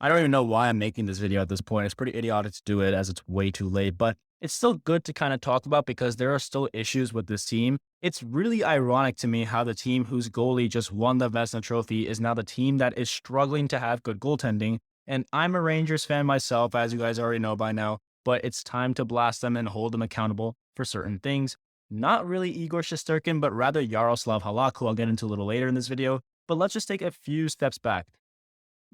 I don't even know why I'm making this video at this point. It's pretty idiotic to do it as it's way too late, but it's still good to kind of talk about because there are still issues with this team. It's really ironic to me how the team whose goalie just won the Vezina Trophy is now the team that is struggling to have good goaltending. And I'm a Rangers fan myself, as you guys already know by now, but it's time to blast them and hold them accountable for certain things. Not really Igor Shesterkin, but rather Yaroslav Halak, who I'll get into a little later in this video. But let's just take a few steps back.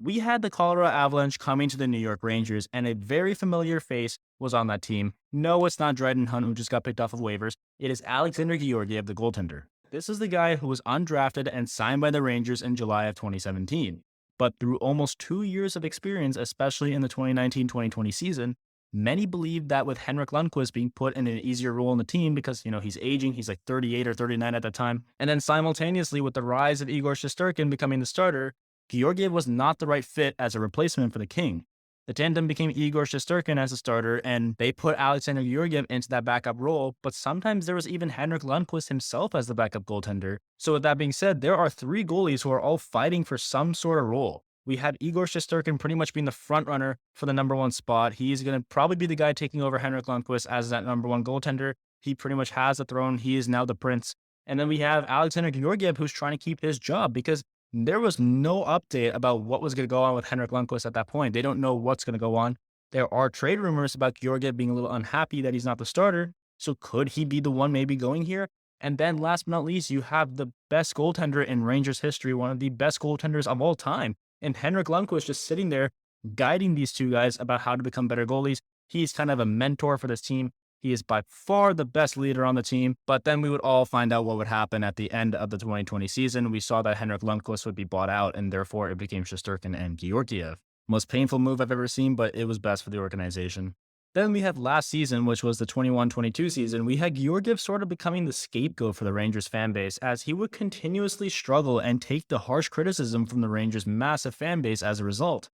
We had the Colorado Avalanche coming to the New York Rangers, and a very familiar face was on that team. No, it's not Dryden Hunt, who just got picked off of waivers. It is Alexander Georgiev, the goaltender. This is the guy who was undrafted and signed by the Rangers in July of 2017. But through almost 2 years of experience, especially in the 2019-2020 season, many believed that with Henrik Lundqvist being put in an easier role in the team because, he's aging, he's like 38 or 39 at that time, and then simultaneously with the rise of Igor Shesterkin becoming the starter, Georgiev was not the right fit as a replacement for the King. The tandem became Igor Shesterkin as a starter, and they put Alexander Georgiev into that backup role, but sometimes there was even Henrik Lundqvist himself as the backup goaltender. So with that being said, there are three goalies who are all fighting for some sort of role. We had Igor Shesterkin pretty much being the front runner for the number one spot. He's going to probably be the guy taking over Henrik Lundqvist as that number one goaltender. He pretty much has the throne. He is now the prince. And then we have Alexander Georgiev, who's trying to keep his job because there was no update about what was going to go on with Henrik Lundqvist at that point. They don't know what's going to go on. There are trade rumors about Georgiev being a little unhappy that he's not the starter. So could he be the one maybe going here? And then last but not least, you have the best goaltender in Rangers history, one of the best goaltenders of all time. And Henrik Lundqvist just sitting there guiding these two guys about how to become better goalies. He's kind of a mentor for this team. He is by far the best leader on the team, but then we would all find out what would happen at the end of the 2020 season. We saw that Henrik Lundqvist would be bought out, and therefore it became Shesterkin and Georgiev. Most painful move I've ever seen, but it was best for the organization. Then we had last season, which was the 21-22 season. We had Georgiev sort of becoming the scapegoat for the Rangers fan base, as he would continuously struggle and take the harsh criticism from the Rangers' massive fan base as a result.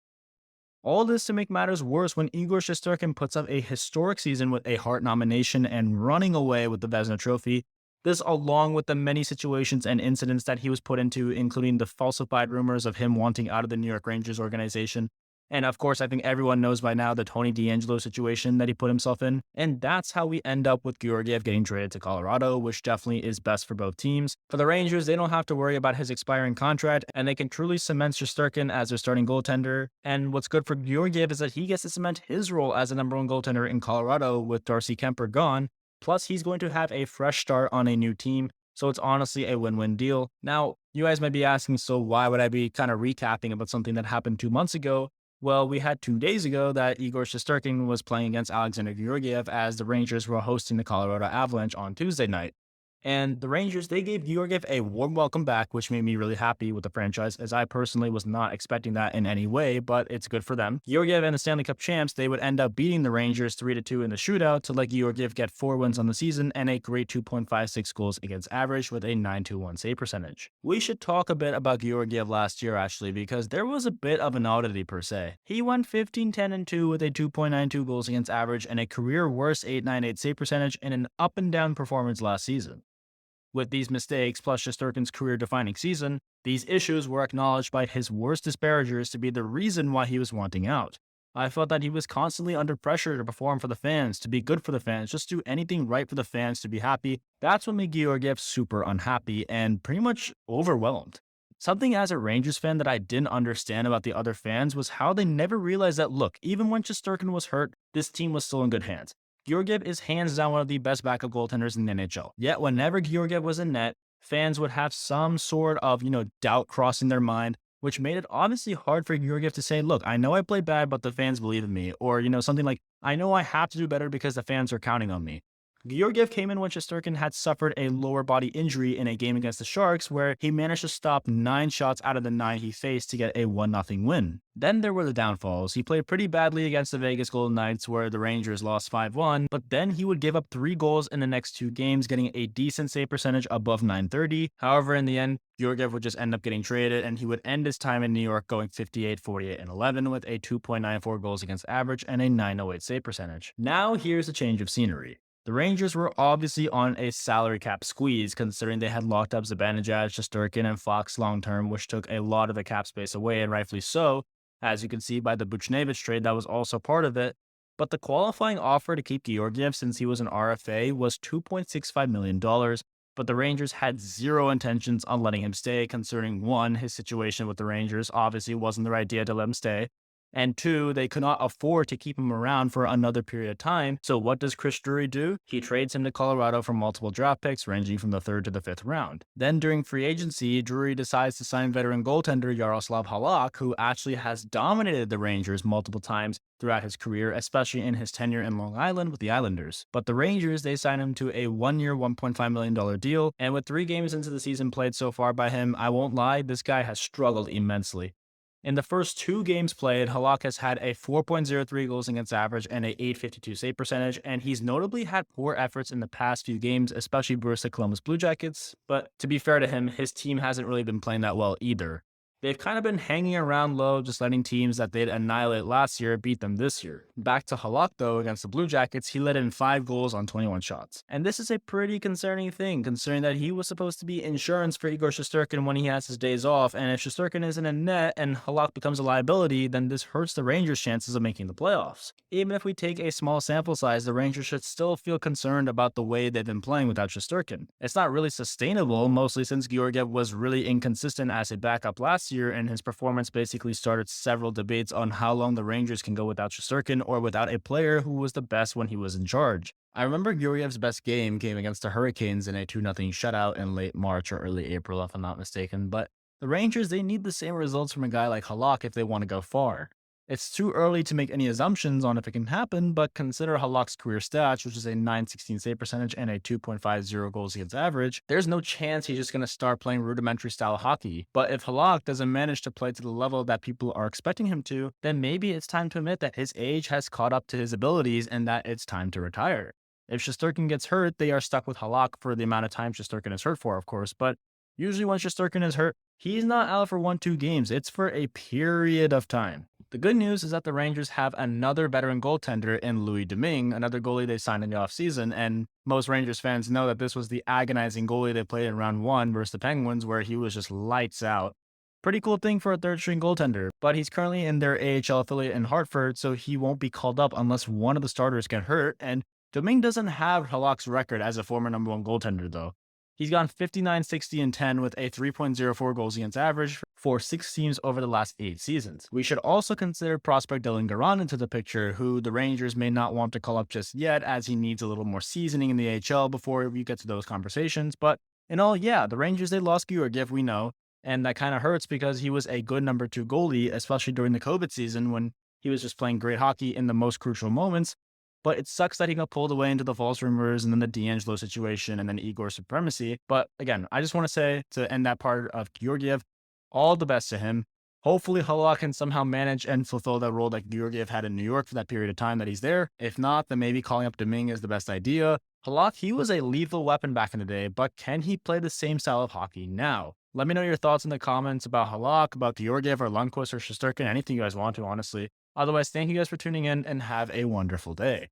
All this to make matters worse when Igor Shesterkin puts up a historic season with a Hart nomination and running away with the Vezina Trophy. This along with the many situations and incidents that he was put into, including the falsified rumors of him wanting out of the New York Rangers organization. And of course, I think everyone knows by now the Tony DeAngelo situation that he put himself in. And that's how we end up with Georgiev getting traded to Colorado, which definitely is best for both teams. For the Rangers, they don't have to worry about his expiring contract, and they can truly cement Shesterkin as their starting goaltender. And what's good for Georgiev is that he gets to cement his role as the number one goaltender in Colorado with Darcy Kemper gone. Plus, he's going to have a fresh start on a new team. So it's honestly a win-win deal. Now, you guys might be asking, so why would I be kind of recapping about something that happened 2 months ago? Well, we had 2 days ago that Igor Shesterkin was playing against Alexander Georgiev as the Rangers were hosting the Colorado Avalanche on Tuesday night. And the Rangers, they gave Georgiev a warm welcome back, which made me really happy with the franchise, as I personally was not expecting that in any way, but it's good for them. Georgiev and the Stanley Cup champs, they would end up beating the Rangers 3-2 in the shootout to let Georgiev get 4 wins on the season and a great 2.56 goals against average with a 921 save percentage. We should talk a bit about Georgiev last year, actually, because there was a bit of an oddity per se. He went 15-10-2 with a 2.92 goals against average and a career worst 898 save percentage in an up and down performance last season. With these mistakes, plus Shesterkin's career-defining season, these issues were acknowledged by his worst disparagers to be the reason why he was wanting out. I felt that he was constantly under pressure to perform for the fans, to be good for the fans, just do anything right for the fans to be happy. That's what made Georgiev super unhappy and pretty much overwhelmed. Something as a Rangers fan that I didn't understand about the other fans was how they never realized that, look, even when Shesterkin was hurt, this team was still in good hands. Georgiev is hands down one of the best backup goaltenders in the NHL. Yet whenever Georgiev was in net, fans would have some sort of, doubt crossing their mind, which made it obviously hard for Georgiev to say, look, I know I played bad, but the fans believe in me. Or, something like, I know I have to do better because the fans are counting on me. Georgiev came in when Shesterkin had suffered a lower body injury in a game against the Sharks where he managed to stop 9 shots out of the 9 he faced to get a 1-0 win. Then there were the downfalls. He played pretty badly against the Vegas Golden Knights where the Rangers lost 5-1, but then he would give up 3 goals in the next 2 games, getting a decent save percentage above .930. However, in the end, Georgiev would just end up getting traded and he would end his time in New York going 58, 48, and 11 with a 2.94 goals against average and a 908 save percentage. Now here's a change of scenery. The Rangers were obviously on a salary cap squeeze considering they had locked up Zibanejad, Shesterkin, and Fox long-term, which took a lot of the cap space away, and rightfully so. as you can see by the Buchnevich trade that was also part of it. But the qualifying offer to keep Georgiev since he was an RFA was $2.65 million, but the Rangers had zero intentions on letting him stay, considering one, his situation with the Rangers obviously wasn't the right idea to let him stay, and two, they could not afford to keep him around for another period of time. So what does Chris Drury do? He trades him to Colorado for multiple draft picks ranging from the 3rd to the 5th round. Then during free agency, Drury decides to sign veteran goaltender Yaroslav Halak, who actually has dominated the Rangers multiple times throughout his career, especially in his tenure in Long Island with the Islanders. But the Rangers, they signed him to a 1-year, $1.5 million deal, and with 3 games into the season played so far by him, I won't lie, this guy has struggled immensely. In the first 2 games played, Halak has had a 4.03 goals against average and a .852 save percentage, and he's notably had poor efforts in the past few games, especially versus the Columbus Blue Jackets. But to be fair to him, his team hasn't really been playing that well either. They've kind of been hanging around low, just letting teams that they'd annihilate last year beat them this year. Back to Halak, though, against the Blue Jackets, he let in 5 goals on 21 shots. And this is a pretty concerning thing, considering that he was supposed to be insurance for Igor Shesterkin when he has his days off, and if Shesterkin isn't in net and Halak becomes a liability, then this hurts the Rangers' chances of making the playoffs. Even if we take a small sample size, the Rangers should still feel concerned about the way they've been playing without Shesterkin. It's not really sustainable, mostly since Georgiev was really inconsistent as a backup last year, and his performance basically started several debates on how long the Rangers can go without Shesterkin or without a player who was the best when he was in charge. I remember Georgiev's best game came against the Hurricanes in a 2-0 shutout in late March or early April, if I'm not mistaken, but the Rangers, they need the same results from a guy like Halak if they want to go far. It's too early to make any assumptions on if it can happen, but consider Halak's career stats, which is a .916 save percentage and a 2.50 goals against average. There's no chance he's just going to start playing rudimentary style hockey. But if Halak doesn't manage to play to the level that people are expecting him to, then maybe it's time to admit that his age has caught up to his abilities and that it's time to retire. If Shesterkin gets hurt, they are stuck with Halak for the amount of time Shesterkin is hurt for, of course, but usually when Shesterkin is hurt, he's not out for 1-2 games. It's for a period of time. The good news is that the Rangers have another veteran goaltender in Louis Domingue, another goalie they signed in the offseason, and most Rangers fans know that this was the agonizing goalie they played in round 1 versus the Penguins, where he was just lights out. Pretty cool thing for a third-string goaltender, but he's currently in their AHL affiliate in Hartford, so he won't be called up unless one of the starters get hurt, and Domingue doesn't have Halak's record as a former number 1 goaltender, though. He's gone 59, 60, and 10 with a 3.04 goals against average for 6 teams over the last 8 seasons. We should also consider prospect Dylan Garand into the picture, who the Rangers may not want to call up just yet, as he needs a little more seasoning in the AHL before we get to those conversations. But in all, yeah, the Rangers, they lost Georgiev, we know, and that kind of hurts because he was a good number 2 goalie, especially during the COVID season when he was just playing great hockey in the most crucial moments. But it sucks that he got pulled away into the false rumors and then the D'Angelo situation and then Igor's supremacy. But again, I just want to say, to end that part of Georgiev, all the best to him. Hopefully Halak can somehow manage and fulfill that role that Georgiev had in New York for that period of time that he's there. If not, then maybe calling up Domingue is the best idea. Halak, he was a lethal weapon back in the day, but can he play the same style of hockey now? Let me know your thoughts in the comments about Halak, about Georgiev or Lundqvist or Shesterkin, anything you guys want to, honestly. Otherwise, thank you guys for tuning in and have a wonderful day.